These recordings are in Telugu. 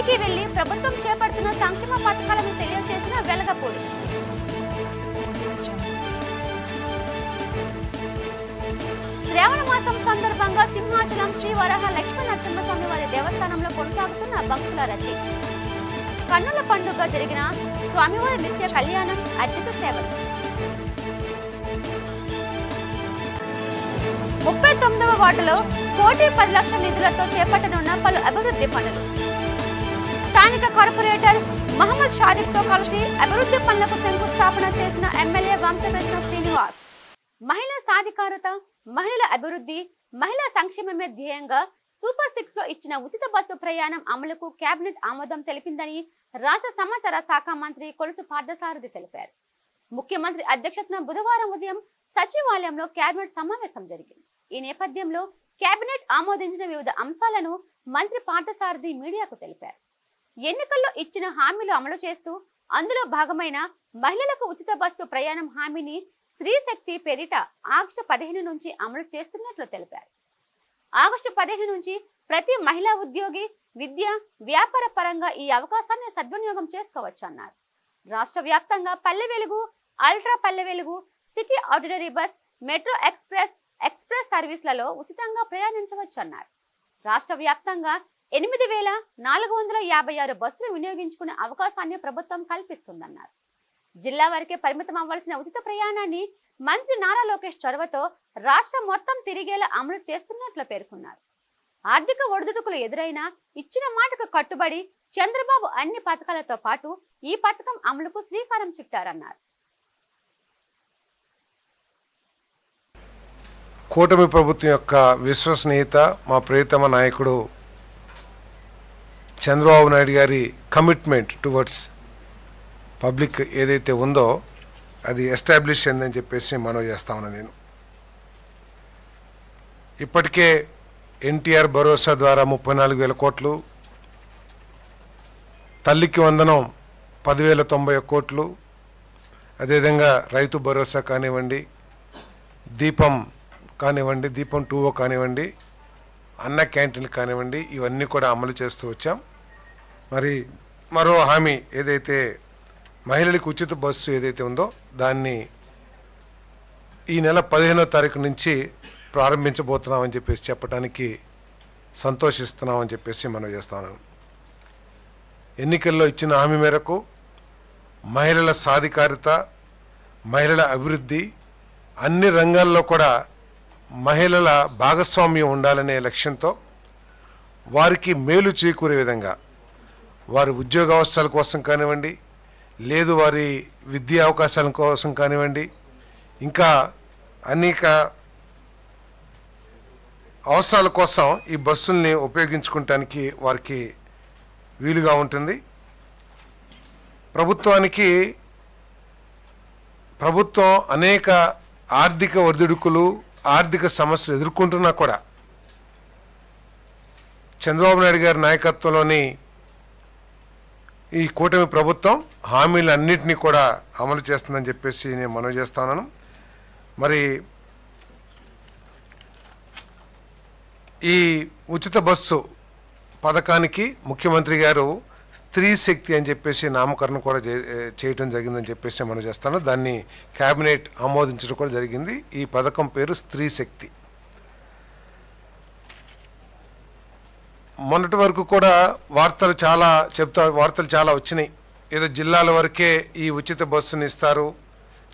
ఇంటింటికి వెళ్లి ప్రభుత్వం చేపడుతున్న సంక్షేమ పథకాలను తెలియజేసిన వెలగపూడి. శ్రావణ మాసం సందర్భంగా సింహాచలం శ్రీ వరాహ లక్ష్మీ నరసింహస్వామి వారి దేవస్థానంలో కొనసాగుతున్న భక్తుల రద్దీ. కన్నుల పండుగ జరిగిన స్వామివారి నిత్య కళ్యాణం, అర్జిత సేవలు. 39వ వార్డులో 1,10,00,000 నిధులతో చేపట్టనున్న పలు అభివృద్ధి పనులు. స్థానిక కార్పొరేటర్ మహమ్మద్ షారిఫ్ తో కలిసి అభివృద్ధి పనులకు శంకుస్థాపన చేసిన ఎమ్మెల్యే వంశకృష్ణ శ్రీనివాస్. మహిళా సాధికారత, మహిళల అభివృద్ధి, మహిళా సంక్షేమమే ధ్యేయంగా సూపర్ 6 లో ఇచ్చిన ఉచిత బస్సు ప్రయాణం అమలుకు కేబినెట్ ఆమోదం తెలిపిందని రాష్ట్ర సమాచార శాఖ మంత్రి కొలుసు పార్థసారథి తెలిపారు. ముఖ్యమంత్రి అధ్యక్షతన బుధవారం ఉదయం సచివాలయంలో కేబినెట్ సమావేశం జరిగింది. ఈ నేపథ్యంలో కేబినెట్ ఆమోదించిన వివిధ అంశాలను మంత్రి పార్థసారథి మీడియాకు తెలిపారు. ఎన్నికల్లో ఇచ్చిన హామీలు అమలు చేస్తూ అందులో భాగమైన మహిళలకు ఉచిత బస్సు ప్రయాణం హామీని స్త్రీ శక్తి పేరిట ఆగస్టు 15 నుంచి అమలు చేస్తున్నట్లు తెలిపారు. ఆగస్టు 15 నుంచి ప్రతి మహిళా ఉద్యోగి విద్య, వ్యాపార పరంగా ఈ అవకాశాన్ని సద్వినియోగం చేసుకోవచ్చన్నారు. రాష్ట్ర వ్యాప్తంగా Palle Velugu, ultra Palle Velugu, city ordinary bus, metro express సర్వీసులలో ఉచితంగా ప్రయాణించవచ్చన్నారు. రాష్ట్ర వ్యాప్తంగా 8,456 బస్సులు వినియోగించుకునే అవకాశాన్ని ప్రభుత్వం కల్పిస్తుందన్నారు. జిల్లా వరకే పరిమితం అవ్వాల్సిన ఉచిత ప్రయాణాన్ని మంత్రి నారా లోకేష్ చొరవతో రాష్ట్రం మొత్తం తిరిగేలా అమలు చేస్తున్నట్లు పేర్కొన్నారు. ఆర్థిక ఒడిదుడుకులు ఎదురైనా ఇచ్చిన మాటకు కట్టుబడి చంద్రబాబు అన్ని పథకాలతో పాటు ఈ పథకం అమలుకు శ్రీకారం చుట్టారన్నారు. కూటమి ప్రభుత్వం యొక్క విశ్వసనీయత, మా ప్రియతమ నాయకుడు చంద్రబాబు నాయుడు గారి కమిట్మెంట్ టువర్డ్స్ పబ్లిక్ ఏదైతే ఉందో అది ఎస్టాబ్లిష్ అయిందని చెప్పేసి మనవి చేస్తా ఉన్నాను. నేను ఇప్పటికే ఎన్టీఆర్ భరోసా ద్వారా 34,000 కోట్లు, తల్లికి వందనం 10,091 కోట్లు, అదేవిధంగా రైతు భరోసా కానివ్వండి, దీపం కానివ్వండి, దీపం 2 కానివ్వండి, అన్న క్యాంటీన్లు కానివ్వండి, ఇవన్నీ కూడా అమలు చేస్తూ వచ్చాం. మరి మరో హామీ ఏదైతే మహిళలకు ఉచిత బస్సు ఏదైతే ఉందో దాన్ని ఈ నెల 15వ తారీఖు నుంచి ప్రారంభించబోతున్నామని చెప్పేసి చెప్పడానికి సంతోషిస్తున్నామని చెప్పేసి మనం చేస్తున్నాం. ఎన్నికల్లో ఇచ్చిన హామీ మేరకు మహిళల సాధికారత, మహిళల అభివృద్ధి, అన్ని రంగాల్లో కూడా మహిళల భాగస్వామ్యం ఉండాలనే లక్ష్యంతో వారికి మేలు చేకూరే విధంగా వారి ఉద్యోగ అవకాశాల కోసం కానివ్వండి, లేదు వారి విద్యా అవకాశాల కోసం కానివ్వండి, ఇంకా అనేక అవసరాల కోసం ఈ బస్సుల్ని ఉపయోగించుకోవటానికి వారికి వీలుగా ఉంటుంది. ప్రభుత్వం అనేక ఆర్థిక ఒడిదుడుకులు, ఆర్థిక సమస్యలు ఎదుర్కొంటున్నా కూడా చంద్రబాబు నాయుడు గారి నాయకత్వంలోని ఈ కూటమి ప్రభుత్వం హామీలన్నింటినీ కూడా అమలు చేస్తుందని చెప్పేసి నేను మనవి చేస్తున్నాను. మరి ఈ ఉచిత బస్సు పథకానికి ముఖ్యమంత్రి గారు స్త్రీ శక్తి అని చెప్పేసి నామకరణం కూడా చేయటం జరిగిందని చెప్పేసి మనం చేస్తాను. దాన్ని క్యాబినెట్ ఆమోదించడం కూడా జరిగింది. ఈ పథకం పేరు స్త్రీ శక్తి. మొన్నటి వరకు కూడా వార్తలు చాలా వచ్చినాయి. ఏదో జిల్లాల వరకే ఈ ఉచిత బస్సుని ఇస్తారు,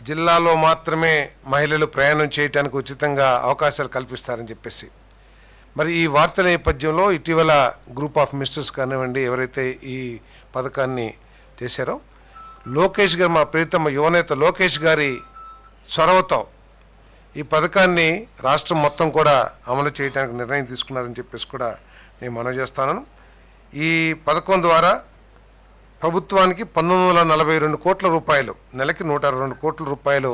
జిల్లాలో మాత్రమే మహిళలు ప్రయాణం చేయడానికి ఉచితంగా అవకాశాలు కల్పిస్తారని చెప్పేసి. మరి ఈ వార్తల నేపథ్యంలో ఇటీవల గ్రూప్ ఆఫ్ మినిస్టర్స్ కానివ్వండి, ఎవరైతే ఈ పథకాన్ని చేశారో లోకేష్ గారు, మా ప్రియతమ యువనేత లోకేష్ గారి చొరవతో ఈ పథకాన్ని రాష్ట్రం మొత్తం కూడా అమలు చేయడానికి నిర్ణయం తీసుకున్నారని చెప్పేసి కూడా నేను మనవి చేస్తాను. ఈ పథకం ద్వారా ప్రభుత్వానికి 1,942 కోట్ల రూపాయలు, నెలకి 162 కోట్ల రూపాయలు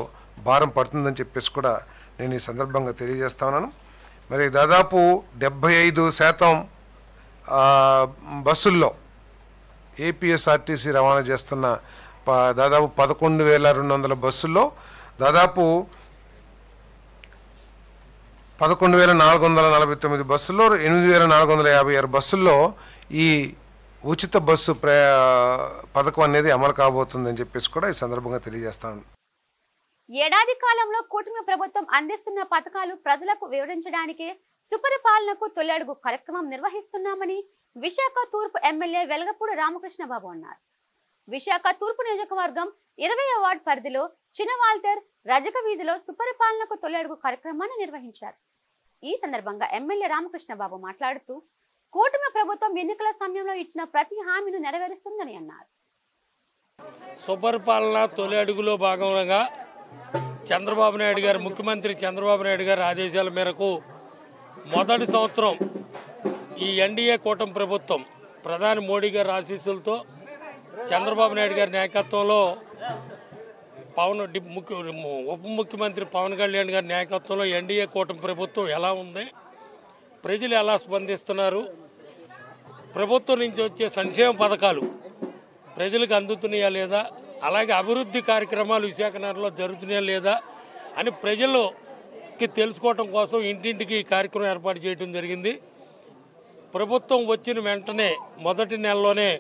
భారం పడుతుందని చెప్పేసి కూడా నేను ఈ సందర్భంగా తెలియజేస్తున్నాను. మరి దాదాపు 75% బస్సుల్లో ఏపీఎస్ఆర్టీసీ రవాణా చేస్తున్న దాదాపు 11,200 బస్సుల్లో దాదాపు 11,449 బస్సుల్లో 8,456 బస్సుల్లో ఈ ఉచిత బస్సు పథకం అనేది అమలు కాబోతుందని చెప్పేసి కూడా ఈ సందర్భంగా తెలియజేస్తాను. ఏడాది కాలంలో కూటమి ప్రభుత్వం అందిస్తున్న పథకాలు ప్రజలకు వివరించడానికి సుపరిపాలనకు తొలి అడుగు కార్యక్రమం నిర్వహిస్తున్నామని విశాఖ తూర్పు ఎమ్మెల్యే వెలగపూడి రామకృష్ణబాబు అన్నారు. విశాఖ తూర్పు నియోజకవర్గం 20వ వార్డు పరిధిలో చినవాల్తేర్ రజక వీధిలో సుపరిపాలనకు తొలి అడుగు కార్యక్రమాన్ని నిర్వహించారు. ఈ సందర్భంగా ఎమ్మెల్యే రామకృష్ణబాబు మాట్లాడుతూ కూటమి ప్రభుత్వం ఎన్నికల సమయంలో ఇచ్చిన ప్రతి హామీని నెరవేరుస్తుందని అన్నారు. సుపరిపాలన తొలి అడుగులో భాగంగా చంద్రబాబు నాయుడు గారు ముఖ్యమంత్రి చంద్రబాబు నాయుడు గారి ఆదేశాల మేరకు మొదటి సంవత్సరం ఈ ఎన్డీఏ కూటమి ప్రభుత్వం ప్రధాని మోడీ గారి ఆశీస్సులతో చంద్రబాబు నాయుడు గారి నాయకత్వంలో ఉప ముఖ్యమంత్రి పవన్ కళ్యాణ్ గారి నాయకత్వంలో ఎన్డీఏ కూటమి ప్రభుత్వం ఎలా ఉంది, ప్రజలు ఎలా స్పందిస్తున్నారు, ప్రభుత్వం నుంచి వచ్చే సంక్షేమ పథకాలు ప్రజలకు అందుతున్నాయా లేదా, అలాగే అభివృద్ధి కార్యక్రమాలు విశాఖ నగరంలో జరుగుతున్నాయా లేదా అని ప్రజలకి తెలుసుకోవటం కోసం ఇంటింటికి ఈ కార్యక్రమం ఏర్పాటు చేయడం జరిగింది. ప్రభుత్వం వచ్చిన వెంటనే మొదటి నెలలోనే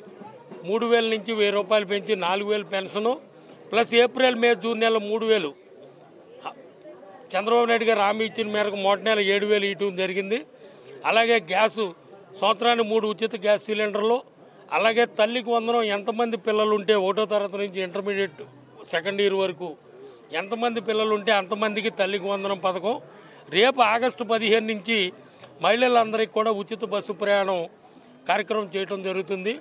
3,000 నుంచి 1,000 రూపాయలు పెంచి 4,000 pension plus April May June నెల 3,000 చంద్రబాబు నాయుడు గారు హామీ ఇచ్చిన మేరకు మొదటి నెల 7,000 ఇవ్వడం జరిగింది. అలాగే గ్యాసు సంవత్సరానికి 3 ఉచిత గ్యాస్ సిలిండర్లు, అలాగే తల్లికి వందనం ఎంతమంది పిల్లలు ఉంటే 1వ తరగతి నుంచి ఇంటర్మీడియట్ సెకండ్ ఇయర్ వరకు ఎంతమంది పిల్లలు ఉంటే అంతమందికి తల్లికి వందనం పథకం. రేపు ఆగస్టు 15 నుంచి మహిళలందరికీ కూడా ఉచిత బస్సు ప్రయాణం కార్యక్రమం చేయడం జరుగుతుంది.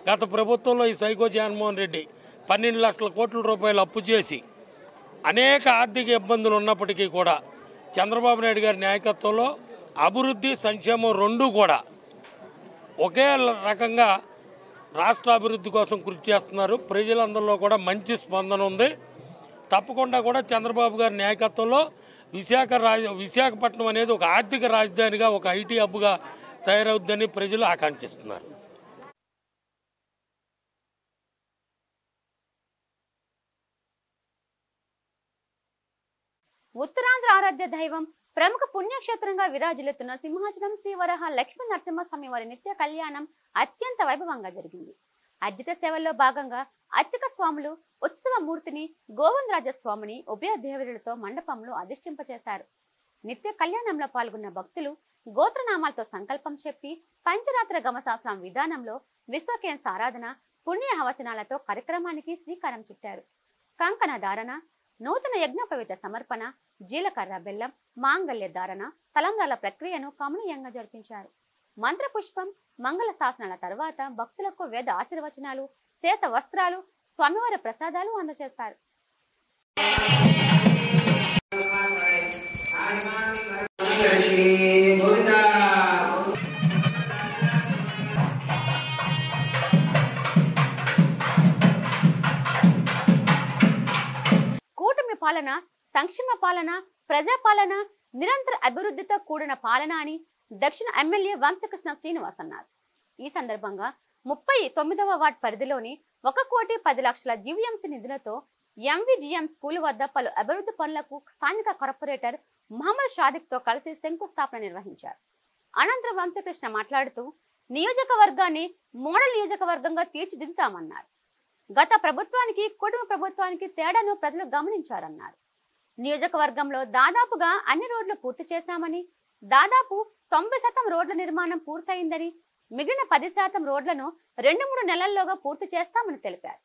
గత ప్రభుత్వంలో ఈ సైకో జగన్మోహన్ రెడ్డి 12 లక్షల కోట్ల రూపాయలు అప్పు చేసి అనేక ఆర్థిక ఇబ్బందులు ఉన్నప్పటికీ కూడా చంద్రబాబు నాయుడు గారి నాయకత్వంలో అభివృద్ధి సంక్షేమం రెండూ కూడా ఒకే రకంగా రాష్ట్ర అభివృద్ధి కోసం కృషి చేస్తున్నారు. ప్రజలందరిలో కూడా మంచి స్పందన ఉంది. తప్పకుండా కూడా చంద్రబాబు గారి నాయకత్వంలో విశాఖపట్నం అనేది ఒక ఆర్థిక రాజధానిగా, ఒక ఐటీ హబ్గా తయారవుద్దని ప్రజలు ఆకాంక్షిస్తున్నారు. ఉత్తరాంధ్ర ఆరాధ్య దైవం ప్రముఖ పుణ్యక్షేత్రంగా విరాజిల్లుతున్న సింహాచలం శ్రీ వరాహ లక్ష్మీ నరసింహస్వామి వారి నిత్య కళ్యాణం అత్యంత వైభవంగా జరిగింది. అర్జిత సేవల్లో భాగంగా అర్చక స్వాములు ఉత్సవ మూర్తిని గోవిందరాజ స్వామిని ఉభయ దేవరులతో మండపంలో అధిష్ఠింపచేశారు. నిత్య కళ్యాణంలో పాల్గొన్న భక్తులు గోత్రనామాలతో సంకల్పం చెప్పి పంచరాత్ర గమశాస్త్రం విధానంలో విశ్వకేశ ఆరాధన, పుణ్య హవచనాలతో కార్యక్రమానికి శ్రీకారం చుట్టారు. కంకణ ధారణ, నూతన యజ్ఞోపవీత సమర్పణ, జీలకర్ర బెల్లం, మాంగళ్య ధారణ, తలంబ్రాల ప్రక్రియను కమనీయంగా జరిపించారు. మంత్రపుష్పం, మంగళ శాసనాల తర్వాత భక్తులకు వేద ఆశీర్వచనాలు, శేష వస్త్రాలు, స్వామివారి ప్రసాదాలు అందజేస్తారు. కూటమి పాలన సంక్షేమ పాలన, ప్రజాపాలన, నిరంతర అభివృద్ధితో కూడిన పాలన అని దక్షిణ ఎమ్మెల్యే వంశకృష్ణ శ్రీనివాస్ అన్నారు. ఈ సందర్భంగా 39వ వార్డు పరిధిలోని 1,10,00,000 జీవీఎంసీ నిధులతో ఎంవిజిఎం స్కూల్ వద్ద పలు అభివృద్ధి పనులకు స్థానిక కార్పొరేటర్ మహమ్మద్ షాదిక్ తో కలిసి శంకుస్థాపన నిర్వహించారు. అనంతరం వంశకృష్ణ మాట్లాడుతూ నియోజకవర్గాన్ని మోడల్ నియోజకవర్గంగా తీర్చిదిద్దుతామన్నారు. గత ప్రభుత్వానికి కూటమి ప్రభుత్వానికి తేడాను ప్రజలు గమనించారన్నారు. నియోజకవర్గంలో దాదాపుగా అన్ని రోడ్లు పూర్తి చేశామని, దాదాపు 90% రోడ్ల నిర్మాణం పూర్తయిందని, మిగిలిన 10% రోడ్లను 2-3 నెలల్లోగా పూర్తి చేస్తామని తెలిపారు.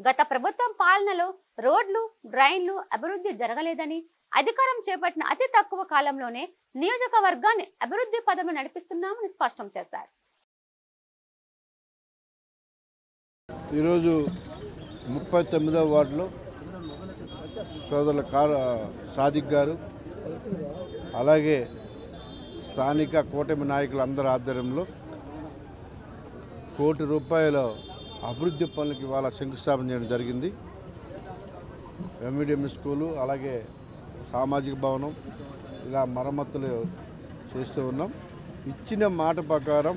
గత ప్రభుత్వం పాలనలో రోడ్లు, డ్రైన్లు అభివృద్ధి జరగలేదని, అధికారం చేపట్టిన అతి తక్కువ కాలంలోనే నియోజకవర్గాన్ని అభివృద్ధి పదంలో నడిపిస్తున్నామని స్పష్టం చేశారు. ఈరోజు 39వ వార్డులో సోదరుల సాదిక్ గారు, అలాగే స్థానిక కూటమి నాయకులందరి ఆధ్వర్యంలో ₹1 కోటి అభివృద్ధి పనులకు ఇవాళ శంకుస్థాపన చేయడం జరిగింది. ఎంవిడిఎం స్కూలు, అలాగే సామాజిక భవనం, ఇలా మరమ్మతులు చేస్తూ ఉన్నాం. ఇచ్చిన మాట ప్రకారం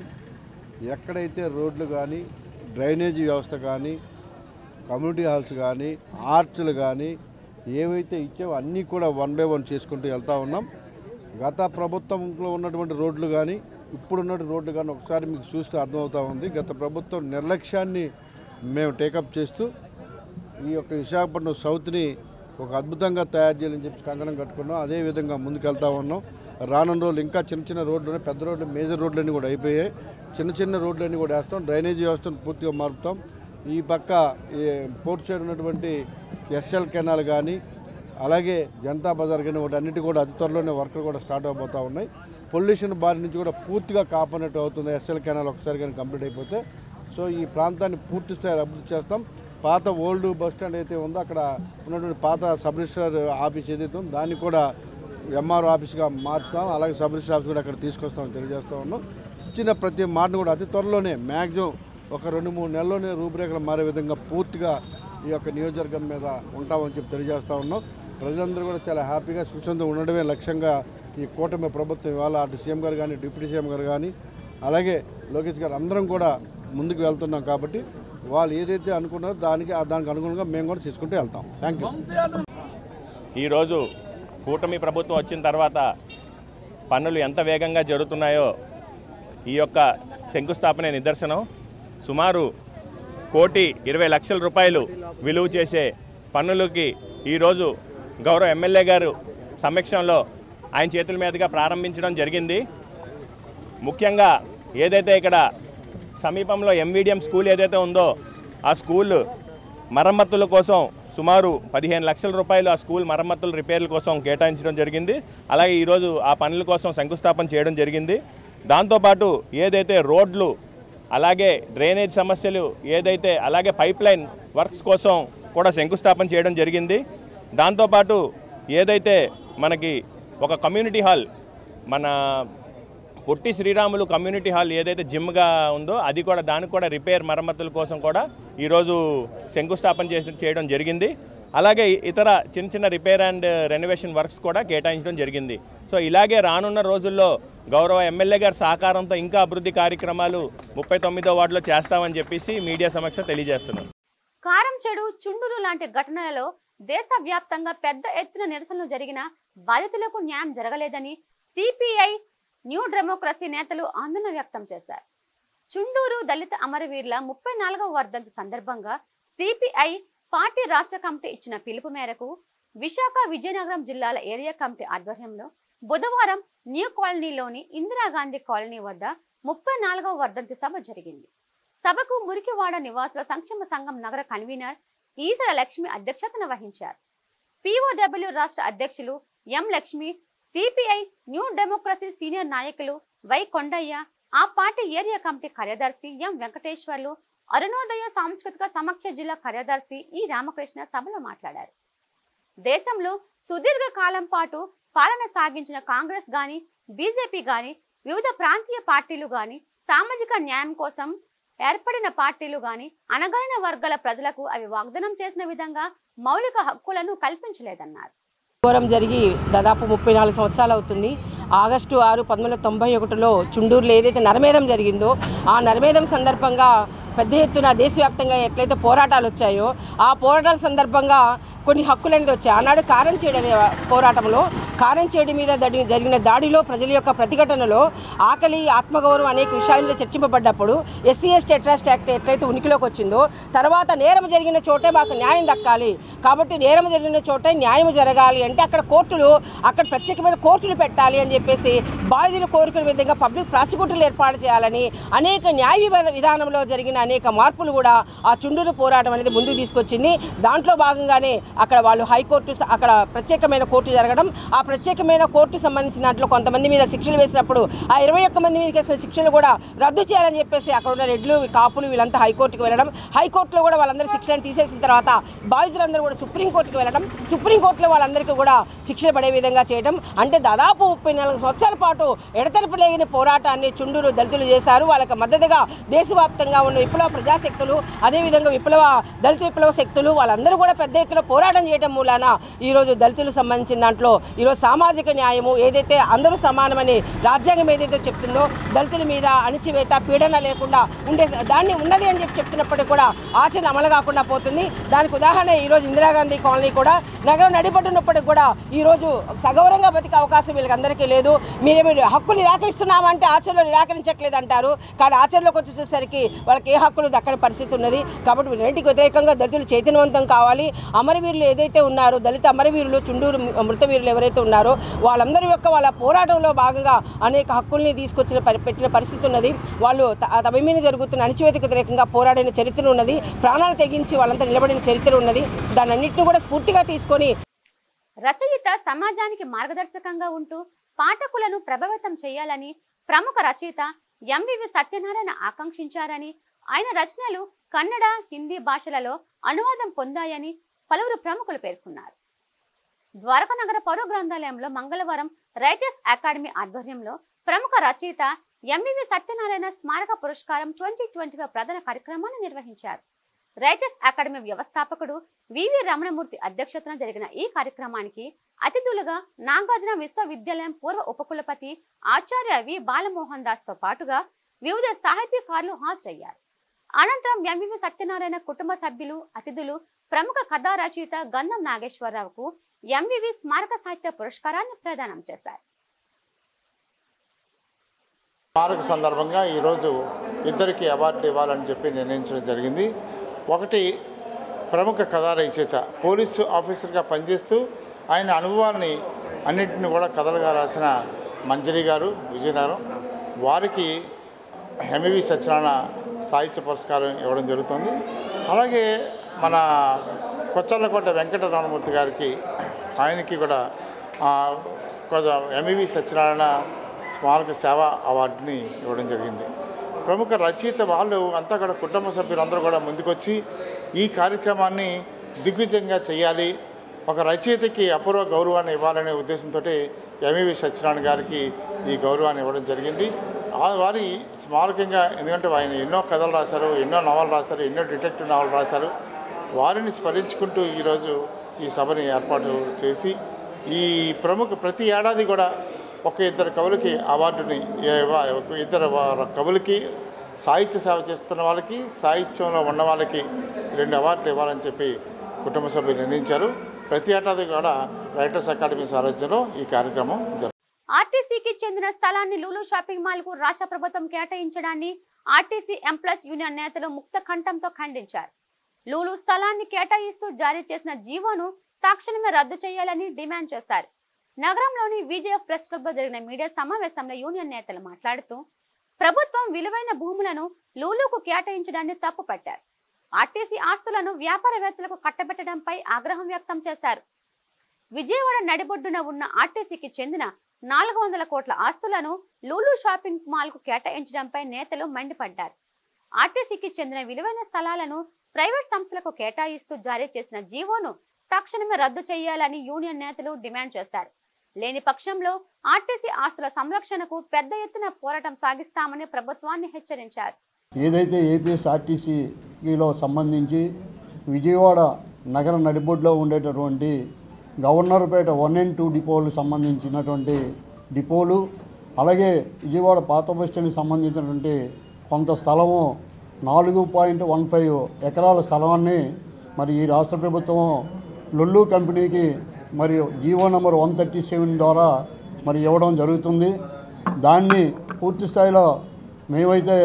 ఎక్కడైతే రోడ్లు కానీ, డ్రైనేజీ వ్యవస్థ కానీ, కమ్యూనిటీ హాల్స్ కానీ, ఆర్చ్లు కానీ ఏవైతే ఇచ్చావో అన్నీ కూడా 1 by 1 చేసుకుంటూ వెళ్తూ ఉన్నాం. గత ప్రభుత్వంలో ఉన్నటువంటి రోడ్లు కానీ, ఇప్పుడున్నట్టు రోడ్లు కానీ ఒకసారి మీకు చూస్తే అర్థమవుతా ఉంది. గత ప్రభుత్వం నిర్లక్ష్యాన్ని మేము టేకప్ చేస్తూ ఈ యొక్క విశాఖపట్నం సౌత్ని ఒక అద్భుతంగా తయారు చేయాలని చెప్పి కంకణం కట్టుకున్నాం. అదేవిధంగా ముందుకెళ్తా ఉన్నాం. రానున్న రోజులు ఇంకా చిన్న చిన్న రోడ్లు, పెద్ద రోడ్లు, మేజర్ రోడ్లన్నీ కూడా అయిపోయాయి. చిన్న చిన్న రోడ్లన్నీ కూడా వేస్తాం. డ్రైనేజీ వ్యవస్థను పూర్తిగా మారుతాం. ఈ పక్క పోర్ట్ సైడ్ ఉన్నటువంటి ఎస్ఎల్ కెనాల్ కానీ అలాగే జనతా బజార్ కానీ వాటి అన్నిటి కూడా అతి త్వరలోనే వర్కులు కూడా స్టార్ట్ అవబోతూ ఉన్నాయి. పొల్యూషన్ బారి నుంచి కూడా పూర్తిగా కాపాడినట్టు అవుతుంది ఎస్ఎల్ కెనాల్ ఒకసారి కానీ కంప్లీట్ అయిపోతే. సో ఈ ప్రాంతాన్ని పూర్తి స్థాయి అభివృద్ధి చేస్తాం. పాత ఓల్డ్ బస్ స్టాండ్ అయితే ఉందో అక్కడ ఉన్నటువంటి పాత సబ్ రిజిస్టర్ ఆఫీస్ ఏదైతే ఉందో దాన్ని కూడా ఎంఆర్ఓ ఆఫీస్గా మార్చుతాం. అలాగే సబ్ రిజిస్టర్ ఆఫీస్ కూడా అక్కడ తీసుకొస్తామని తెలియజేస్తూ ఉన్నాం. ఇచ్చిన ప్రతి మాటను కూడా అతి త్వరలోనే మ్యాక్సిమం ఒక 2-3 నెలల్లోనే రూపురేఖలు మారే విధంగా పూర్తిగా ఈ యొక్క నియోజకవర్గం మీద ఉంటామని చెప్పి తెలియజేస్తూ ఉన్నాం. ప్రజలందరూ కూడా చాలా హ్యాపీగా సుఖంతో ఉండడమే లక్ష్యంగా ఈ కూటమి ప్రభుత్వం ఇవాళ అటు సీఎం గారు కానీ డిప్యూటీ సీఎం గారు కానీ అలాగే లోకేష్ గారు అందరం కూడా ముందుకు వెళ్తున్నాం. కాబట్టి వాళ్ళు ఏదైతే అనుకున్నారో దానికి అనుగుణంగా మేము కూడా తీసుకుంటూ వెళ్తాం. Thank you. ఈరోజు కూటమి ప్రభుత్వం వచ్చిన తర్వాత పనులు ఎంత వేగంగా జరుగుతున్నాయో ఈ యొక్క శంకుస్థాపన నిదర్శనం. సుమారు 1,20,00,000 రూపాయలు విలువ చేసే పనులకి ఈరోజు గౌరవ ఎమ్మెల్యే గారు సమక్షంలో ఆయన చేతుల మీదుగా ప్రారంభించడం జరిగింది. ముఖ్యంగా ఏదైతే ఇక్కడ సమీపంలో ఎంవీడియం స్కూల్ ఏదైతే ఉందో ఆ స్కూల్ మరమ్మతుల కోసం సుమారు 15 లక్షల రూపాయలు ఆ స్కూల్ మరమ్మతుల రిపేర్ల కోసం కేటాయించడం జరిగింది. అలాగే ఈరోజు ఆ పనుల కోసం శంకుస్థాపన చేయడం జరిగింది. దాంతోపాటు ఏదైతే రోడ్లు అలాగే డ్రైనేజ్ సమస్యలు ఏదైతే అలాగే పైప్ లైన్ వర్క్స్ కోసం కూడా శంకుస్థాపన చేయడం జరిగింది. దాంతోపాటు ఏదైతే మనకి ఒక కమ్యూనిటీ హాల్ మన పొట్టి శ్రీరాములు కమ్యూనిటీ హాల్ ఏదైతే జిమ్గా ఉందో అది కూడా దానికి కూడా రిపేర్ మరమ్మతుల కోసం కూడా ఈరోజు శంకుస్థాపన చేయడం జరిగింది. అలాగే ఇతర చిన్న చిన్న రిపేర్ అండ్ రెనోవేషన్ వర్క్స్ కూడా కేటాయించడం జరిగింది. సో ఇలాగే రానున్న రోజుల్లో గౌరవ ఎమ్మెల్యే గారి సహకారంతో ఇంకా అభివృద్ధి కార్యక్రమాలు 39వ వార్డులో చేస్తామని చెప్పేసి మీడియా సమక్షంలో తెలియజేస్తున్నాం. కారంచేడు, చుండూరు లాంటి ఘటనలలో దేశవ్యాప్తంగా పెద్ద ఎత్తున నిరసనలు జరిగిన బాధితులకు న్యాయం జరగలేదని సిపిఐ న్యూ డెమోక్రసీ నేతలు ఆందోళన వ్యక్తం చేశారు. చుండూరు దళిత అమరవీరుల 34వ వర్ధంతి సందర్భంగా సిపిఐ పార్టీ రాష్ట్ర కమిటీ ఇచ్చిన పిలుపు మేరకు విశాఖ విజయనగరం జిల్లాల ఏరియా కమిటీ ఆధ్వర్యంలో బుధవారం న్యూ కాలనీలోని ఇందిరాగాంధీ కాలనీ వద్ద 34వ వర్ధంతి సభ జరిగింది. సభకు మురికివాడ నివాసుల సంక్షేమ సంఘం నగర కన్వీనర్ ఈసల లక్ష్మి అధ్యక్షతన వహించారు. పిఓడబ్ల్యూ రాష్ట్ర అధ్యక్షులు M Lakshmi, CPI new democracy senior నాయకులు వై కొండయ్య, ఆ పార్టీ ఏరియా కమిటీ కార్యదర్శి ఎం వెంకటేశ్వర్లు, అరుణోదయ సాంస్కృతిక సమాఖ్య జిల్లా కార్యదర్శి ఈ రామకృష్ణ సభలో మాట్లాడారు. దేశంలో సుదీర్ఘ కాలం పాటు పాలన సాగించిన కాంగ్రెస్ గాని, బీజేపీ గాని, వివిధ ప్రాంతీయ పార్టీలు గాని, సామాజిక న్యాయం కోసం ఏర్పడిన పార్టీలు గాని అణగారిన వర్గాల ప్రజలకు అవి వాగ్దానం చేసిన విధంగా మౌలిక హక్కులను కల్పించలేదన్నారు. ఘోరం జరిగి దాదాపు 34 సంవత్సరాలు అవుతుంది. ఆగస్టు 6, 1991లో చుండూరులో ఏదైతే నరమేధం జరిగిందో ఆ నరమేధం సందర్భంగా పెద్ద ఎత్తున దేశవ్యాప్తంగా ఎట్లయితే పోరాటాలు వచ్చాయో ఆ పోరాటాల సందర్భంగా కొన్ని హక్కులు అనేది వచ్చాయి. ఆనాడు కారంచేడు అనే పోరాటంలో కారంచేడు మీద జరిగిన దాడిలో ప్రజల యొక్క ప్రతిఘటనలో ఆకలి, ఆత్మగౌరవం అనేక విషయాల మీద చర్చింపబడ్డప్పుడు SC/ST అట్రాసిటీ యాక్ట్ ఎట్లయితే ఉనికిలోకి వచ్చిందో తర్వాత నేరం జరిగిన చోటే మాకు న్యాయం దక్కాలి, కాబట్టి నేరం జరిగిన చోటే న్యాయం జరగాలి అంటే అక్కడ కోర్టులు, అక్కడ ప్రత్యేకమైన కోర్టులు పెట్టాలి అని చెప్పేసి బాధితుల కోరికల విధంగా పబ్లిక్ ప్రాసిక్యూటర్లు ఏర్పాటు చేయాలని అనేక న్యాయ విధానంలో జరిగిన అనేక మార్పులు కూడా ఆ చుండూరు పోరాటం అనేది ముందుకు తీసుకొచ్చింది. దాంట్లో భాగంగానే అక్కడ వాళ్ళు హైకోర్టు, అక్కడ ప్రత్యేకమైన కోర్టు జరగడం, ఆ ప్రత్యేకమైన కోర్టు సంబంధించిన దాంట్లో కొంతమంది మీద శిక్షలు వేసినప్పుడు ఆ 21 మంది మీద వేసిన శిక్షలు కూడా రద్దు చేయాలని చెప్పేసి అక్కడ ఉన్న రెడ్లు, కాపులు వీళ్ళంతా హైకోర్టుకు వెళ్ళడం, హైకోర్టులో కూడా వాళ్ళందరూ శిక్షలను తీసేసిన తర్వాత బాధితులందరూ కూడా సుప్రీంకోర్టుకు వెళ్ళడం, సుప్రీంకోర్టులో వాళ్ళందరికీ కూడా శిక్షలు పడే విధంగా చేయడం, అంటే దాదాపు 34 సంవత్సరాల పాటు ఎడతెరపు లేని పోరాటాన్ని చుండూరు దళితులు చేశారు. వాళ్ళకి మద్దతుగా దేశవ్యాప్తంగా ఉన్న విప్లవ ప్రజాశక్తులు, అదేవిధంగా దళిత విప్లవ శక్తులు వాళ్ళందరూ కూడా పెద్ద ఎత్తున పోరాటం చేయడం మూలాన ఈరోజు దళితులకు సంబంధించిన దాంట్లో ఈరోజు ఈరోజు సామాజిక న్యాయము ఏదైతే అందరూ సమానమని రాజ్యాంగం ఏదైతే చెప్తుందో దళితుల మీద అణిచివేత పీడన లేకుండా ఉండే దాన్ని ఉన్నది అని చెప్తున్నప్పటికీ కూడా ఆచరణ అమలు కాకుండా పోతుంది. దానికి ఉదాహరణ ఈరోజు ఇందిరాగాంధీ కాలనీ కూడా నగరం నడిపడున్నప్పటికి కూడా ఈరోజు సగౌరవంగా బతికే అవకాశం వీళ్ళకందరికీ లేదు. మేము హక్కులు నిరాకరిస్తున్నామంటే ఆచరణలో నిరాకరించట్లేదు అంటారు, కానీ ఆచరణలోకి వచ్చి చూసేసరికి వాళ్ళకి ఏ హక్కులు దక్కని పరిస్థితి ఉన్నది. కాబట్టి వీళ్ళంటికి వ్యతిరేకంగా దళితులు చైతన్యవంతం కావాలి. అమరవీరులు ఏదైతే ఉన్నారో దళిత అమరవీరులు చుండూరు మృతవీరులు ఎవరైతే ఉన్నారో వాళ్ళందరి యొక్క వాళ్ళ పోరాటంలో భాగంగా అనేక హక్కుల్ని తీసుకొచ్చిన పెట్టిన పరిస్థితి ఉన్నది. వాళ్ళు తమ మీద జరుగుతున్న అణచివేతకు వ్యతిరేకంగా పోరాడిన చరిత్ర ఉన్నది. ప్రాణాలు తెగించి వాళ్ళంతా నిలబడిన చరిత్ర ఉన్నది. దాన్ని అన్నింటినీ కూడా స్ఫూర్తిగా తీసుకొని రచయిత సమాజానికి మార్గదర్శకంగా ఉంటూ పాఠకులను ప్రభావితం చేయాలని ప్రముఖ రచయిత ఎంవివి సత్యనారాయణ ఆకాంక్షించారని, ఆయన రచనలు కన్నడ, హిందీ భాషలలో అనువాదం పొందాయని పలువురు ప్రముఖులు పేర్కొన్నారు. ద్వారకా నగర పౌర గ్రంథాలయంలో మంగళవారం రైటర్స్ అకాడమీ ఆధ్వర్యంలో ప్రముఖ రచయిత ఎంవివి సత్యనారాయణ స్మారక పురస్కారం 2020 ప్రధాన కార్యక్రమాన్ని నిర్వహించారు. రైటర్స్ అకాడమీ వ్యవస్థాపకుడు వివి రమణమూర్తి అధ్యక్షతన జరిగిన ఈ కార్యక్రమానికి అతిథులుగా నాగార్జున విశ్వవిద్యాలయం పూర్వ ఉపకులపతి ఆచార్య వి బాలమోహన్ దాస్ తో పాటుగా వివిధ సాహితీకారులు హాజరయ్యారు. అనంతరం ఎంవివి సత్యనారాయణ కుటుంబ సభ్యులు, అతిథులు ప్రముఖ కథా రచయిత గంధం నాగేశ్వరరావుకు ఎంవివి స్మారక సాహిత్య పురస్కారాన్ని ప్రదానం చేశారు. స్మారక సందర్భంగా ఈరోజు ఇద్దరికి అవార్డులు ఇవ్వాలని చెప్పి నిర్ణయించడం జరిగింది. ఒకటి ప్రముఖ కథా రచయిత, పోలీసు ఆఫీసర్గా పనిచేస్తూ ఆయన అనుభవాన్ని అన్నింటిని కూడా కథలుగా రాసిన మంజరి గారు విజయనగరం, వారికి ఎంవివి సత్యనారాయణ సాహిత్య పురస్కారం ఇవ్వడం జరుగుతుంది. అలాగే మన కొచ్చర్లకోట వెంకట రమణమూర్తి గారికి, ఆయనకి కూడా ఎంవివి సత్యనారాయణ స్మారక సేవా అవార్డుని ఇవ్వడం జరిగింది. ప్రముఖ రచయిత వాళ్ళు అంతా కూడా కుటుంబ సభ్యులందరూ కూడా ముందుకొచ్చి ఈ కార్యక్రమాన్ని దిగ్విజయంగా చేయాలి, ఒక రచయితకి అపూర్వ గౌరవాన్ని ఇవ్వాలనే ఉద్దేశంతో ఎంవివి సత్యనారాయణ గారికి ఈ గౌరవాన్ని ఇవ్వడం జరిగింది. వారి స్మారకంగా, ఎందుకంటే ఆయన ఎన్నో కథలు రాశారు, ఎన్నో నవలు రాశారు, ఎన్నో డిటెక్టివ్ నవలు రాశారు. వారిని స్మరించుకుంటూ ఈరోజు ఈ సభని ఏర్పాటు చేసి ఈ ప్రతి ఏడాది కూడా ఇద్దరు కవులకి అవార్డుని, ఇద్దరు కవులకి, సాహిత్య సేవ చేస్తున్న వాళ్ళకి, సాహిత్యంలో ఉన్న వాళ్ళకి 2 అవార్డులు ఇవ్వాలని చెప్పి కుటుంబ సభ్యులు నిర్ణయించారు. ప్రతి ఏడాది కూడా రైటర్స్ అకాడమీ సారథ్యంలో ఈ కార్యక్రమం జరుగుతుంది. ఆర్టీసీకి చెందిన స్థలాన్ని లూలు షాపింగ్ మాల్ కు రాష్ట్ర ప్రభుత్వం కేటాయించడాన్ని ఆర్టీసీ ఎంప్లాయీస్ యూనియన్ నేతలు ముక్త కంఠంతో ఖండించారు. లూలు స్థలాన్ని కేటాయిస్తూ జారీ చేసిన జీవోను తక్షణమే రద్దు చేయాలని డిమాండ్ చేశారు. నగరంలోని విజేఎఫ్ ప్రెస్ క్లబ్ లో జరిగిన మీడియా సమావేశంలో యూనియన్ నేతలు మాట్లాడుతూ ప్రభుత్వం విలువైన భూములను లూలుకు కేటాయించడాన్ని తప్పుపట్టారు. ఆర్టీసీ ఆస్తులను వ్యాపారవేత్తలకు కట్టబెట్టడంపై ఆగ్రహం వ్యక్తం చేశారు. విజయవాడ నడిబొడ్డున ఉన్న ఆర్టీసీకి చెందిన 400 కోట్ల ఆస్తులను లూలు షాపింగ్ మాల్ కు కేటాయించడంపై నేతలు మండిపడ్డారు. ఆర్టీసీకి చెందిన విలువైన స్థలాలను ప్రైవేట్ సంస్థలకు కేటాయిస్తూ జారీ చేసిన జీవోను తక్షణమే రద్దు చేయాలని యూనియన్ నేతలు డిమాండ్ చేశారు. లేని పక్షంలో ఆర్టీసీ ఆస్తుల సంరక్షణకు పెద్ద ఎత్తున పోరాటం సాగిస్తామని ప్రభుత్వాన్ని హెచ్చరించారు. ఏదైతే ఏపీఎస్ఆర్టీసీలో సంబంధించి విజయవాడ నగర నడిబొడ్డులో ఉండేటటువంటి గవర్నర్పేట 1 and 2 డిపోలు సంబంధించినటువంటి డిపోలు, అలాగే విజయవాడ పాత బస్టాండ్కి సంబంధించినటువంటి కొంత స్థలము 4.15 ఎకరాల స్థలాన్ని మరి ఈ రాష్ట్ర ప్రభుత్వం లుల్లు కంపెనీకి మరియు జీవో నెంబర్ 137 ద్వారా మరి ఇవ్వడం జరుగుతుంది. దాన్ని పూర్తి స్థాయిలో మేమైతే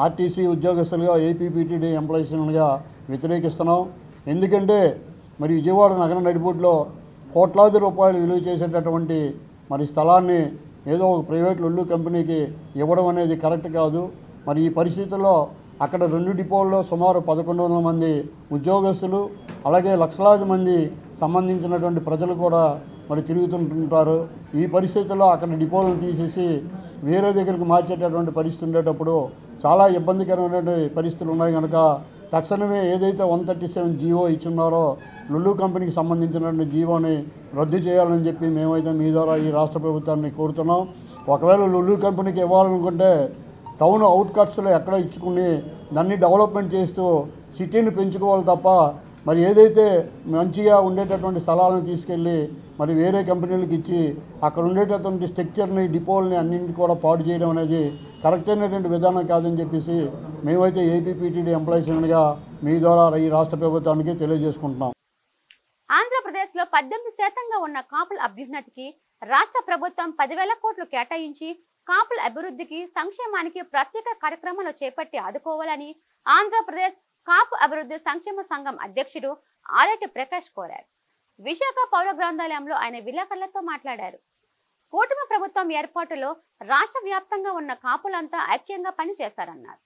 ఆర్టీసీ ఉద్యోగస్తులుగా, ఏపీపీటీడీ ఎంప్లాయీస్గా వ్యతిరేకిస్తున్నాం. ఎందుకంటే మరి విజయవాడ నగర నడిబొడ్డులో కోట్లాది రూపాయలు విలువ చేసేటటువంటి మరి స్థలాన్ని ఏదో ఒక ప్రైవేట్ లుల్లు కంపెనీకి ఇవ్వడం అనేది కరెక్ట్ కాదు. మరి ఈ పరిస్థితుల్లో అక్కడ 2 డిపోల్లో సుమారు 1100 మంది ఉద్యోగస్తులు, అలాగే లక్షలాది మంది సంబంధించినటువంటి ప్రజలు కూడా మరి తిరుగుతుంటుంటారు. ఈ పరిస్థితుల్లో అక్కడ డిపోలను తీసేసి వేరే దగ్గరికి మార్చేటటువంటి పరిస్థితి ఉండేటప్పుడు చాలా ఇబ్బందికరమైనటువంటి పరిస్థితులు ఉన్నాయి. కనుక తక్షణమే ఏదైతే 137 జీవో ఇచ్చున్నారో లుల్లు కంపెనీకి సంబంధించినటువంటి జీవోని రద్దు చేయాలని చెప్పి మేమైతే మీ ద్వారా ఈ రాష్ట్ర ప్రభుత్వాన్ని కోరుతున్నాం. ఒకవేళ లుల్లు కంపెనీకి ఇవ్వాలనుకుంటే టౌన్ అవుట్కట్స్లో ఎక్కడ ఇచ్చుకుని దాన్ని డెవలప్మెంట్ చేస్తూ సిటీని పెంచుకోవాలి తప్ప మరి ఏదైతే మంచిగా ఉండేటటువంటి స్థలాలను తీసుకెళ్ళి మరి వేరే కంపెనీలకు ఇచ్చి అక్కడ ఉండేటటువంటి స్ట్రక్చర్ని డిపోల్ని అన్నింటినీ కూడా పాడు చేయడం అనేది కరెక్ట్ అయినటువంటి విధానం కాదని చెప్పేసి మేమైతే ఏపీపీటీడీ ఎంప్లాయీస్ యూనియన్గా మీ ద్వారా ఈ రాష్ట్ర ప్రభుత్వానికి తెలియజేసుకుంటున్నాం. ఆంధ్రప్రదేశ్లో 18% ఉన్న కాపుల అభ్యున్నతికి రాష్ట్ర ప్రభుత్వం 10,000 కోట్లు కేటాయించి కాపుల అభివృద్ధికి సంక్షేమానికి ప్రత్యేక కార్యక్రమాలు చేపట్టి ఆదుకోవాలని ఆంధ్రప్రదేశ్ కాపు అభివృద్ధి సంక్షేమ సంఘం అధ్యక్షుడు ఆలటి ప్రకాష్ కోరారు. విశాఖ పౌర గ్రంథాలయంలో ఆయన విలేకరులతో మాట్లాడారు. కూటమి ప్రభుత్వం ఏర్పాటులో రాష్ట్ర వ్యాప్తంగా ఉన్న కాపులంతా ఐక్యంగా పనిచేశారన్నారు.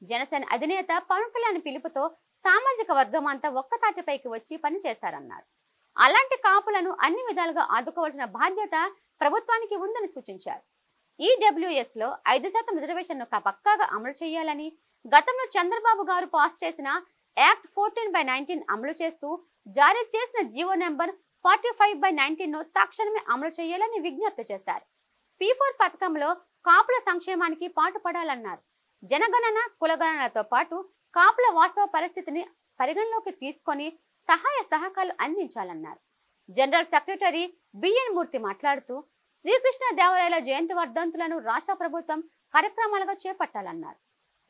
జనసేన అధినేత పవన్ కళ్యాణ్ పిలుపుతో సామాజిక వర్గం అంతా ఒక్కతాటిపైకి వచ్చి పనిచేశారన్నారు. అలాంటి కాపులను అన్ని విధాలుగా ఆదుకోవాల్సిన బాధ్యత ప్రభుత్వానికి ఉందని సూచించారు. ఈడబ్ల్యూఎస్ లో 5% రిజర్వేషన్ను పక్కాగా అమలు చేయాలని, గతంలో చంద్రబాబు గారు పాస్ చేసిన యాక్ట్ 14/19 అమలు చేస్తూ జారీ చేసిన జీవో నెంబర్ 45/19ను తక్షణమే అమలు చేయాలని విజ్ఞప్తి చేశారు. P4 పథకంలో కాపుల సంక్షేమానికి పాటుపడాలన్నారు. జనగణన కులగణనతో పాటు కాపుల వాస్తవ పరిస్థితిని పరిగణలోకి తీసుకొని సహాయ సహకారాలు అందించాలన్నారు. జనరల్ సెక్రటరీ బిఎన్ మూర్తి మాట్లాడుతూ శ్రీకృష్ణదేవరాయల జయంతి వర్ధంతులను రాష్ట్ర ప్రభుత్వం కార్యక్రమాలుగా చేపట్టాలన్నారు.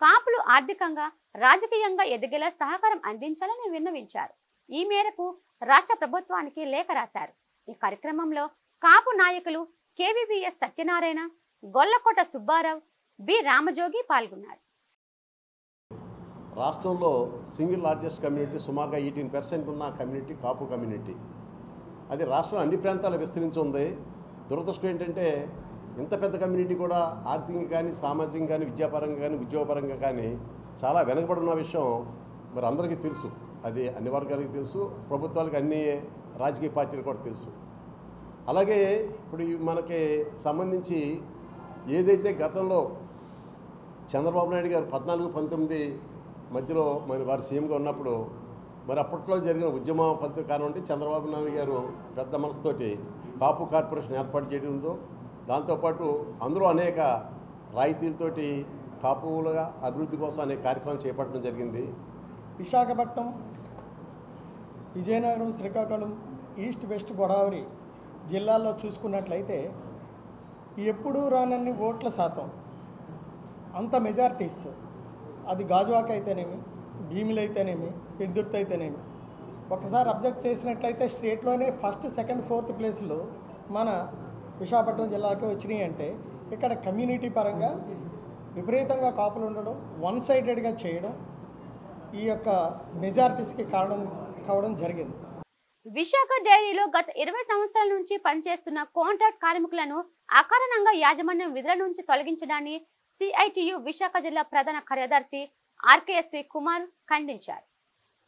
కాపులు ఆర్థికంగా రాజకీయంగా ఎదిగేలా సహకారం అందించాలని విన్నవించారు. ఈ మేరకు రాష్ట్ర ప్రభుత్వానికి లేఖ రాశారు. ఈ కార్యక్రమంలో కాపు నాయకులు కేవీవీఎస్ సత్యనారాయణ, గొల్లకోట సుబ్బారావు, బి రామజోగి పాల్గొన్నారు. రాష్ట్రంలో సింగిల్ లార్జెస్ట్ కమ్యూనిటీ సుమారుగా 18% ఉన్న కమ్యూనిటీ కాపు కమ్యూనిటీ. అది రాష్ట్రం అన్ని ప్రాంతాలు విస్తరించి ఉంది. దురదృష్టం ఏంటంటే ఇంత పెద్ద కమ్యూనిటీ కూడా ఆర్థికంగా కానీ సామాజికంగా కానీ విద్యాపరంగా కానీ ఉద్యోగపరంగా కానీ చాలా వెనకబడి ఉన్న విషయం మరి అందరికీ తెలుసు. అది అన్ని వర్గాలకు తెలుసు, ప్రభుత్వాలకు అన్ని రాజకీయ పార్టీలు కూడా తెలుసు. అలాగే ఇప్పుడు మనకి సంబంధించి ఏదైతే గతంలో చంద్రబాబు నాయుడు గారు 14-19 మధ్యలో మరి వారు సీఎంగా ఉన్నప్పుడు మరి అప్పట్లో జరిగిన ఉద్యమ ఫలితం కానివ్వండి, చంద్రబాబు నాయుడు గారు పెద్ద మనసుతోటి కాపు కార్పొరేషన్ ఏర్పాటు చేయడంతో దాంతోపాటు అందులో అనేక రాయితీలతోటి కాపులుగా అభివృద్ధి కోసం అనేక కార్యక్రమాలు చేపట్టడం జరిగింది. విశాఖపట్నం, విజయనగరం, శ్రీకాకుళం, ఈస్ట్ వెస్ట్ గోదావరి జిల్లాల్లో చూసుకున్నట్లయితే ఎప్పుడూ రానన్ని ఓట్ల శాతం, అంత మెజారిటీస్, అది గాజువాక అయితేనేమి, భీమిలి అయితేనేమి, పెద్దుర్తి అయితేనేమి, ఒకసారి అబ్జర్వ్ చేసినట్లయితే స్టేట్లోనే ఫస్ట్, సెకండ్, 4th ప్లేస్లో మన విశాఖపట్నం జిల్లాకే వచ్చినాయి. అంటే ఇక్కడ కమ్యూనిటీ పరంగా విపరీతంగా కాపులు ఉండడం, వన్ సైడెడ్గా చేయడం ఈ యొక్క మెజారిటీస్కి కారణం కావడం జరిగింది. విశాఖ డైరీలో గత 20 సంవత్సరాల నుంచి పనిచేస్తున్న కాంట్రాక్ట్ కార్మికులను అకారణంగా యాజమాన్యం విధుల నుంచి తొలగించడాన్ని సిఐటియు విశాఖ జిల్లా ప్రధాన కార్యదర్శి ఆర్కేఎస్వి కుమార్ ఖండించారు.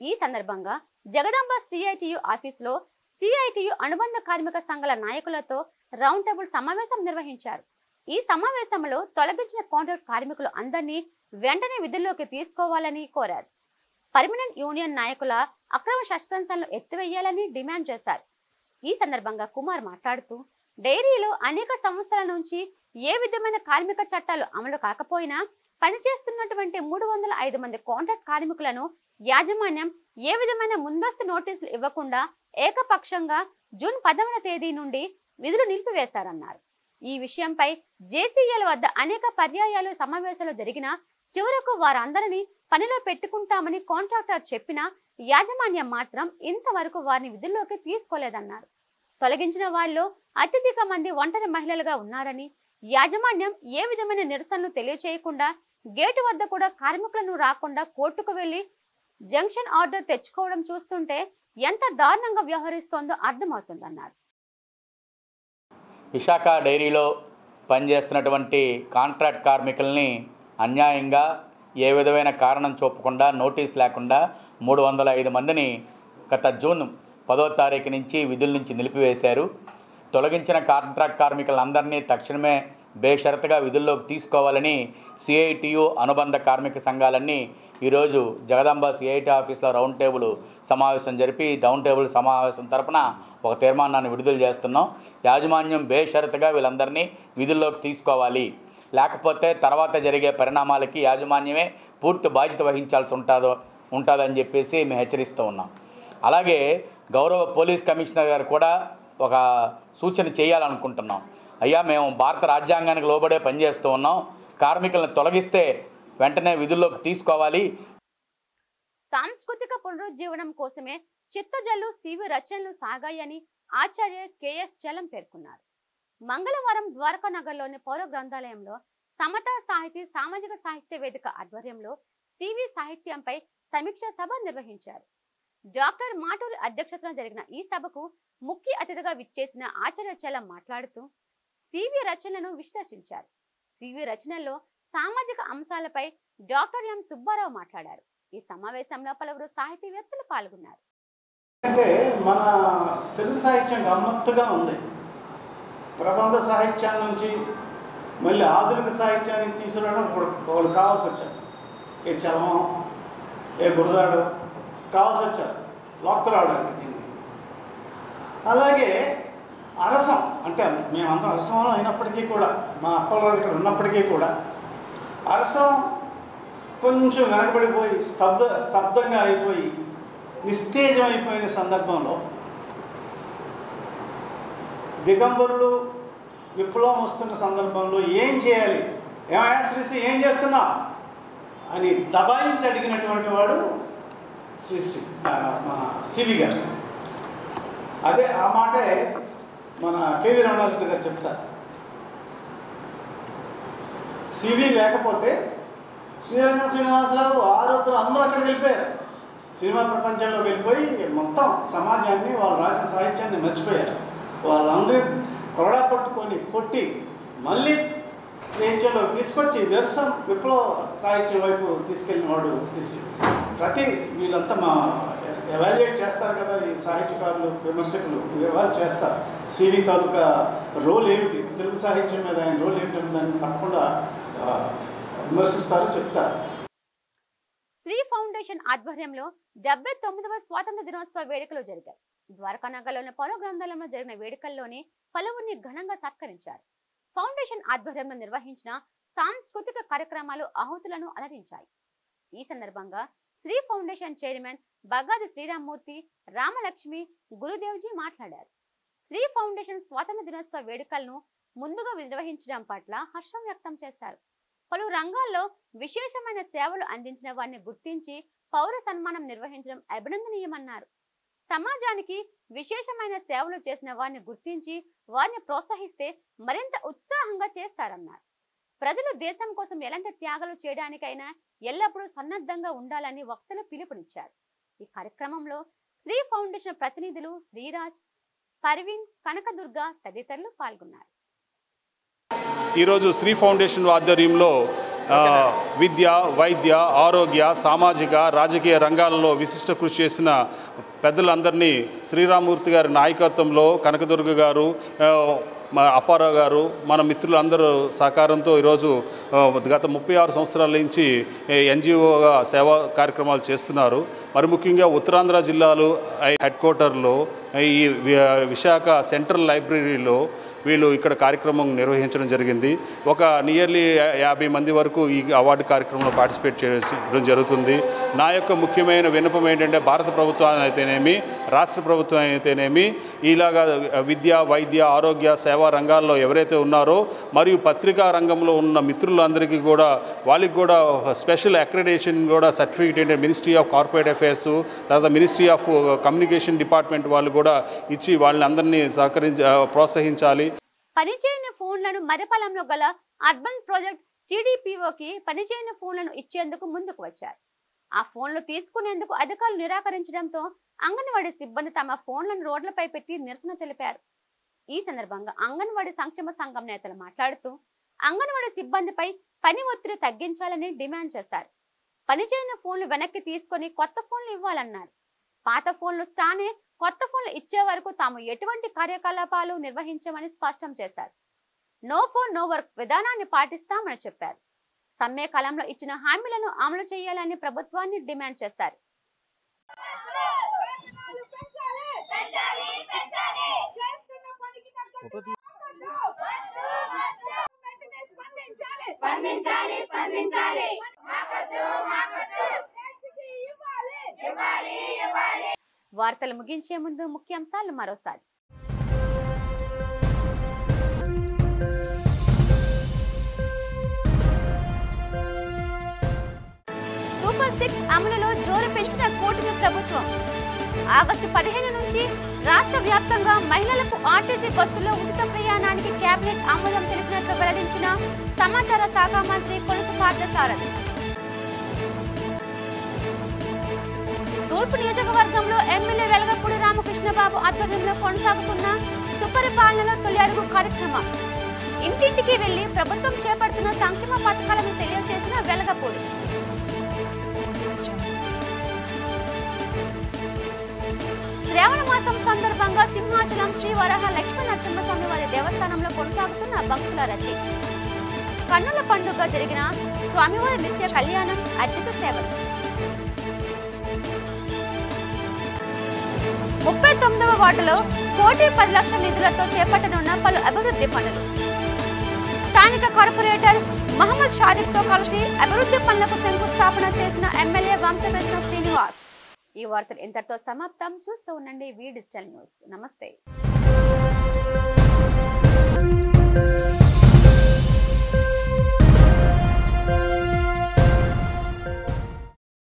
ఈ సందర్భంగా జగదాంబ సిఐటియు ఆఫీసులో సిఐటియు అనుబంధ కార్మిక సంఘాల నాయకులతో రౌండ్ టేబుల్ సమావేశం నిర్వహించారు. ఈ సమావేశంలో తొలగించిన కాంట్రాక్ట్ కార్మికులు అందరినీ వెంటనే విధుల్లోకి తీసుకోవాలని కోరారు. పర్మనెంట్ యూనియన్ నాయకుల అక్రమ సస్పెన్షన్లు ఎత్తివేయాలని డిమాండ్ చేశారు. ఈ సందర్భంగా కుమార్ మాట్లాడుతూ డైరీలో అనేక సంవత్సరాల నుంచి ఏ విధమైన కార్మిక చట్టాలు అమలు కాకపోయినా పనిచేస్తున్నటువంటి 305 మంది కాంట్రాక్ట్ కార్మికులను యాజమాన్యం ఏ విధమైన ముందస్తు నోటీసులు ఇవ్వకుండా ఏకపక్షంగా జూన్ 10వ తేదీ నుండి విధులు నిలిపివేశారన్నారు. ఈ విషయంపై జేసీఎల్ వద్ద అనేక పర్యాయాలు సమావేశాలు జరిగినా చివరకు వారందరినీ పనిలో పెట్టుకుంటామని కాంట్రాక్టర్ చెప్పినా యాజమాన్యం మాత్రం ఇంతవరకు వారిని విధుల్లోకి తీసుకోలేదన్నారు. తొలగించిన వారిలో అత్యధిక మంది ఒంటరి మహిళలుగా ఉన్నారని, యాజమాన్యం ఏ విధమైన నిరసనలు తెలియచేయకుండా గేటు వద్ద కూడా కార్మికులను రాకుండా కోర్టుకు వెళ్లి జంక్షన్ ఆర్డర్ తెచ్చుకోవడం చూస్తుంటే ఎంత దారుణంగా వ్యవహరిస్తోందో అర్థమవుతుందన్నారు. విశాఖ డైరీలో పనిచేస్తున్నటువంటి కాంట్రాక్ట్ కార్మికుల్ని అన్యాయంగా ఏ విధమైన కారణం చూపకుండా నోటీస్ లేకుండా 305 మందిని గత జూన్ 10వ తారీఖు నుంచి విధుల నుంచి నిలిపివేశారు. తొలగించిన కాంట్రాక్ట్ కార్మికులందరినీ తక్షణమే బేషరతుగా విధుల్లోకి తీసుకోవాలని సిఐటియు అనుబంధ కార్మిక సంఘాలన్నీ ఈరోజు జగదాంబ సిఐటి ఆఫీస్లో రౌండ్ టేబుల్ సమావేశం జరిపి రౌండ్ టేబుల్ సమావేశం తరపున ఒక తీర్మానాన్ని విడుదల చేస్తున్నాం. యాజమాన్యం బేషరతుగా వీళ్ళందరినీ విధుల్లోకి తీసుకోవాలి, లేకపోతే తర్వాత జరిగే పరిణామాలకి యాజమాన్యమే పూర్తి బాధ్యత వహించాల్సి ఉంటుందని చెప్పేసి మేము హెచ్చరిస్తూ ఉన్నాం. అలాగే గౌరవ పోలీస్ కమిషనర్ గారు కూడా ఒక సూచన చేయాలనుకుంటున్నాం. అయ్యా, మేము భారత రాజ్యాంగానికి లోబడే పనిచేస్తూ ఉన్నాం, కార్మికులను తొలగిస్తే వెంటనే విధుల్లోకి తీసుకోవాలి. సాంస్కృతిక పునరుజ్జీవనం కోసమే చిత్తజల్లు సివి రచనలు సాగాయని ఆచార్య కెఎస్ చలం పేర్కొన్నారు. మంగళవారం ద్వారకా నగర్లోని పౌర గ్రంథాలయంలో సమతా సాహితీ సామాజిక సాహిత్య వేదిక ఆధ్వర్యంలో సివి సాహిత్యంపై సమీక్ష సభ నిర్వహించారు. డాక్టర్ మాటూరి అధ్యక్షతన జరిగిన ఈ సభకు ముఖ్య అతిథిగా విచ్చేసిన ఆచార్య చలం మాట్లాడుతూ సివి రచనలను విశ్లేషించారు. సివి రచనల్లో సామాజిక అంశాలపై డాక్టర్ ఎం సుబ్బారావు మాట్లాడారు. ఈ సమావేశంలో పలువురు సాహితీవేత్తలు పాల్గొన్నారు. అంటే మన తెలుగు సాహిత్యం గమ్మత్తుగా ఉంది. ప్రబంధ సాహిత్యం నుంచి మళ్ళీ ఆధునిక సాహిత్యాన్ని తీసుకురావడం ఒకళ్ళు కావాల్సి వచ్చారు. ఏ చలమం, ఏ గురదాడు కావాల్సి వచ్చారు లాక్కు రావడానికి దీన్ని. అలాగే అరసం, అంటే మేమందరం అరసంలో అయినప్పటికీ కూడా, మా అప్పలరాజు ఇక్కడ ఉన్నప్పటికీ కూడా అరసం కొంచెం వెనకబడిపోయి స్తబ్దంగా అయిపోయి నిస్తేజం అయిపోయిన సందర్భంలో దిగంబరులు విప్లవం వస్తున్న సందర్భంలో ఏం చేయాలి, ఏమయ్యా శ్రీశ్రీ ఏం చేస్తున్నా అని దబాయించి అడిగినటువంటి వాడు మన సివి గారు. అదే ఆ మాటే మన కేవీ రమణారెడ్డి గారు చెప్తారు. సివి లేకపోతే శ్రీరంగ శ్రీనివాసరావు ఆరోగ్యం అందరూ అక్కడికి వెళ్ళిపోయారు. సినిమా ప్రపంచంలోకి వెళ్ళిపోయి మొత్తం సమాజాన్ని, వాళ్ళు రాసిన సాహిత్యాన్ని మర్చిపోయారు. వాళ్ళందరూ కొరడా పట్టుకొని కొట్టి మళ్ళీ సాహిత్యంలోకి తీసుకొచ్చి విరసం విప్లవ సాహిత్యం వైపు తీసుకెళ్ళిన వాడు శ్రీశ్రీ. వీళ్ళంతా మా ఎవాల్యుయేట్ చేస్తారు కదా, ఈ సాహిత్యకారులు, విమర్శకులు ఎవరు చేస్తారు సివి తాలూకా రోల్ ఏమిటి, తెలుగు సాహిత్యం మీద ఆయన రోల్ ఏమిటి దాన్ని తప్పకుండా విమర్శిస్తారు, చెప్తారు. శ్రీ ఫౌండేషన్ ఆధ్వర్యంలో 79వ స్వాతంత్ర దినోత్సవ వేడుకలు జరిగాయి. ద్వారకా నగర్లోని పౌర గ్రంథాలయంలో జరిగిన వేడుకల్లోని పలువురిని ఘనంగా సత్కరించారు. ఫౌండేషన్ ఆధ్వర్యంలో నిర్వహించిన సాంస్కృతిక కార్యక్రమాలు ఆహుతులను అలరించాయి. ఈ సందర్భంగా శ్రీ ఫౌండేషన్ చైర్మన్ బగాది శ్రీరామ్మూర్తి, రామలక్ష్మి, గురుదేవ్జీ మాట్లాడారు. శ్రీ ఫౌండేషన్ స్వాతంత్ర దినోత్సవ వేడుకలను ముందుగా నిర్వహించడం పట్ల హర్షం వ్యక్తం చేశారు. పలు రంగాల్లో విశేషమైన సేవలు అందించిన వారిని గుర్తించి పౌర సన్మానం నిర్వహించడం అభినందనీయమన్నారు. సమాజానికి విశేషమైన సేవలు చేసిన వారిని గుర్తించి వారిని ప్రోత్సహిస్తే మరింత ఉత్సాహంగా చేస్తారన్నారు. ప్రజలు దేశం కోసం ఎలాంటి త్యాగాలు చేయడానికైనా ఎల్లప్పుడూ సన్నద్ధంగా ఉండాలని వక్తలు పిలుపునిచ్చారు. ఈ కార్యక్రమంలో శ్రీ ఫౌండేషన్ ప్రతినిధులు శ్రీరాజ్, పర్వీన్, కనకదుర్గ తదితరులు పాల్గొన్నారు. ఈరోజు శ్రీ ఫౌండేషన్ ఆధ్వర్యంలో విద్య, వైద్య, ఆరోగ్య, సామాజిక, రాజకీయ రంగాలలో విశిష్ట కృషి చేసిన పెద్దలందరినీ శ్రీరామ్మూర్తి గారి నాయకత్వంలో కనకదుర్గ గారు, అప్పారావు గారు, మన మిత్రులందరూ సహకారంతో ఈరోజు గత 36 సంవత్సరాల నుంచి ఎన్జిఓగా సేవా కార్యక్రమాలు చేస్తున్నారు. మరి ముఖ్యంగా ఉత్తరాంధ్ర జిల్లాలో హెడ్ క్వార్టర్లో ఈ విశాఖ సెంట్రల్ లైబ్రరీలో వీళ్ళు ఇక్కడ కార్యక్రమం నిర్వహించడం జరిగింది. ఒక నియర్లీ 50 మంది వరకు ఈ అవార్డు కార్యక్రమంలో పార్టిసిపేట్ చేయడం జరుగుతుంది. నా యొక్క ముఖ్యమైన విన్నపం ఏంటంటే భారత ప్రభుత్వం అయితేనేమి, రాష్ట్ర ప్రభుత్వం అయితేనేమి ఇలాగా విద్య, వైద్య, ఆరోగ్య, సేవా రంగాల్లో ఎవరైతే ఉన్నారో మరియు పత్రికా రంగంలో ఉన్న మిత్రులందరికీ కూడా వాళ్ళకి కూడా స్పెషల్ అక్రెడిటేషన్ కూడా సర్టిఫికేట్ అంటే మినిస్ట్రీ ఆఫ్ కార్పొరేట్ అఫైర్స్, తర్వాత మినిస్ట్రీ ఆఫ్ కమ్యూనికేషన్ డిపార్ట్మెంట్ వాళ్ళు కూడా ఇచ్చి వాళ్ళని అందరినీ ప్రోత్సహించాలి. పనిచేయని ఫోన్లను మరిపాలెంలో గల అర్బన్ ప్రాజెక్ట్ సిడిపిఓకి పనిచేయని ఫోన్లను ఇచ్చేందుకు ముందుకు వచ్చారు. ఆ ఫోన్లు తీసుకునేందుకు అధికారులు నిరాకరించడంతో అంగన్వాడీ సిబ్బంది తమ ఫోన్లను రోడ్లపై పెట్టి నిరసన తెలిపారు. ఈ సందర్భంగా అంగన్వాడీ సంక్షేమ సంఘం నేతలు మాట్లాడుతూ అంగన్వాడీ సిబ్బందిపై పని ఒత్తిడి తగ్గించాలని డిమాండ్ చేశారు. పనిచేయని ఫోన్లు వెనక్కి తీసుకొని కొత్త ఫోన్లు ఇవ్వాలన్నారు. పాత ఫోన్లు స్టానే కొత్త ఫోన్లు ఇచ్చే వరకు తాము ఎటువంటి కార్యకలాపాలు నిర్వహించమని స్పష్టం చేశారు. నో ఫోన్ నో వర్క్ విధానాన్ని పాటిస్తామని చెప్పారు. సమ్మె కాలంలో ఇచ్చిన హామీలను అమలు చేయాలని ప్రభుత్వాన్ని డిమాండ్ చేశారు. వార్తలు ముగించే ముందు ముఖ్యాంశాలు మరోసారి. సూపర్ 6 అమలులో జోరు పెంచిన కూటమి ప్రభుత్వం. ఆగస్టు 15 నుంచి రాష్ట్ర వ్యాప్తంగా మహిళలకు ఆర్టీసీ బస్సుల్లో ఉచిత ప్రయాణానికి కేబినెట్ ఆమోదం తెలిపినట్లు వెల్లడించిన సమాచార శాఖ మంత్రి కొలుసు పార్థసారథి. తూర్పు నియోజకవర్గంలో ఎమ్మెల్యే వెలగపూడి రామకృష్ణబాబు ఆధ్వర్యంలో కొనసాగుతున్న సుపరిపాలనలో తొలి అడుగు కార్యక్రమం. ఇంటింటికి వెళ్లి ప్రభుత్వం చేపడుతున్న సంక్షేమ పథకాలను తెలియజేసిన వెలగపూడి. శ్రావణ మాసం సందర్భంగా సింహాచలం శ్రీ వరాహ లక్ష్మీ నరసింహస్వామి వారి దేవస్థానంలో కొనసాగుతున్న భక్తుల రద్దీ. కన్నుల పండుగ జరిగిన స్వామివారి నిత్య కళ్యాణం, అర్జిత సేవలు. 39వ వార్డులో 1,10 లక్షల నిధులతో చేపట్టనున్న పలు అభివృద్ధి పనులు. స్థానిక కార్పొరేటర్ మహమ్మద్ షారిఫ్ తో కలిసి అభివృద్ధి పనులకు శంకుస్థాపన చేసిన ఎమ్మెల్యే వంశకృష్ణ శ్రీనివాస్. ఈ వార్తలు ఇంతటితో సమాప్తం. చూస్తూ ఉండండి వి డిజిటల్ న్యూస్. నమస్తే.